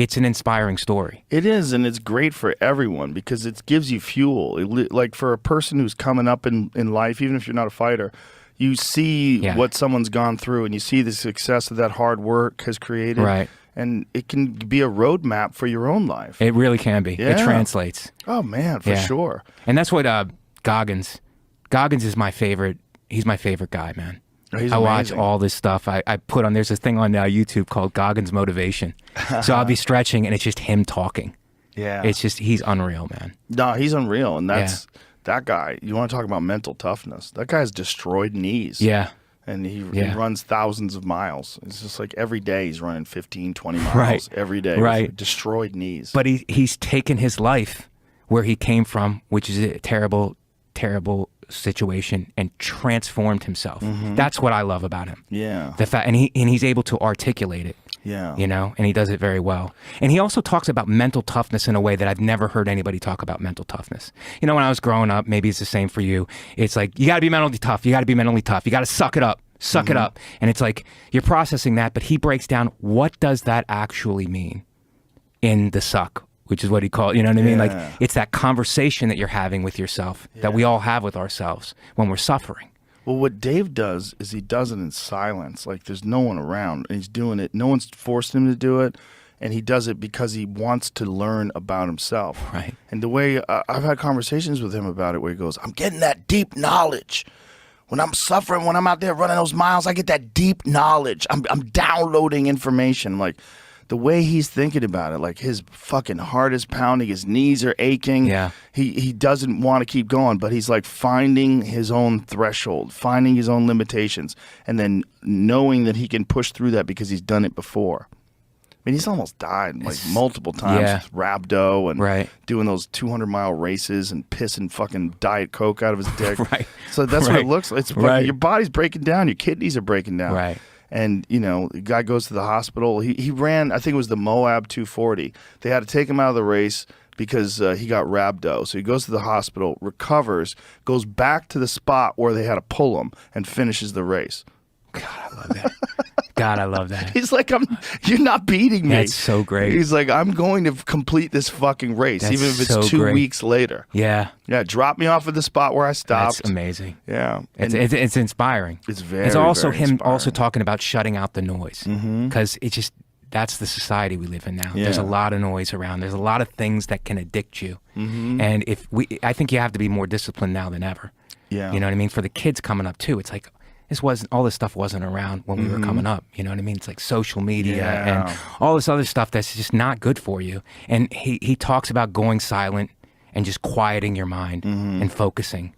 it's an inspiring story. It is, and it's great for everyone because it gives you fuel. Like for a person who's coming up in life, even if you're not a fighter, you see what someone's gone through, and you see the success that hard work has created. Right. And it can be a roadmap for your own life. It really can be. Yeah. It translates. Oh, man, for sure. And that's what Goggins is my favorite. He's my favorite guy, man. He's I watch amazing. all this stuff. I put on, there's this thing on YouTube called Goggins Motivation. So I'll be stretching and it's just him talking. Yeah. It's just, he's unreal, man. No, he's unreal. And that's that guy. You want to talk about mental toughness. That guy's destroyed knees. Yeah. And he runs thousands of miles. It's just like every day he's running 15, 20 miles Right. every day. Right. With destroyed knees. But he's taken his life where he came from, which is a terrible, terrible situation, and transformed himself. That's what I love about him. Yeah. The fact, and he's able to articulate it. Yeah. You know, and he does it very well. And he also talks about mental toughness in a way that I've never heard anybody talk about mental toughness. You know, when I was growing up, maybe it's the same for you. It's like, you got to be mentally tough. You got to be mentally tough. You got to suck it up. Suck it up. And it's like, you're processing that, but he breaks down, what does that actually mean in the suck, which is what he called, you know what I mean? Like, it's that conversation that you're having with yourself that we all have with ourselves when we're suffering. Well, what Dave does is he does it in silence. Like, there's no one around, and he's doing it. No one's forced him to do it, and he does it because he wants to learn about himself. Right. And the way I've had conversations with him about it where he goes, I'm getting that deep knowledge. When I'm suffering, when I'm out there running those miles, I get that deep knowledge. I'm downloading information. Like, the way he's thinking about it, like his fucking heart is pounding, his knees are aching. Yeah. He doesn't want to keep going, but he's like finding his own threshold, finding his own limitations, and then knowing that he can push through that because he's done it before. I mean, he's almost died like multiple times with rhabdo and doing those 200-mile races and pissing fucking Diet Coke out of his dick. So that's what it looks like. It's your body's breaking down, your kidneys are breaking down. And, you know, the guy goes to the hospital. He ran, I think it was the Moab 240. They had to take him out of the race because he got rhabdo. So he goes to the hospital, recovers, goes back to the spot where they had to pull him, and finishes the race. God, I love that. God, I love that. He's like, you're not beating me. That's so great. He's like, I'm going to complete this fucking race, even if it's 2 weeks later. Yeah. Yeah, drop me off at the spot where I stopped. That's amazing. Yeah. It's inspiring. It's very, It's also very him inspiring. also talking about shutting out the noise. Because it just, that's the society we live in now. There's a lot of noise around. There's a lot of things that can addict you. And I think you have to be more disciplined now than ever. Yeah. You know what I mean? For the kids coming up too, it's like, all this stuff wasn't around when we were coming up. You know what I mean? It's like social media and all this other stuff that's just not good for you. And he talks about going silent and just quieting your mind and focusing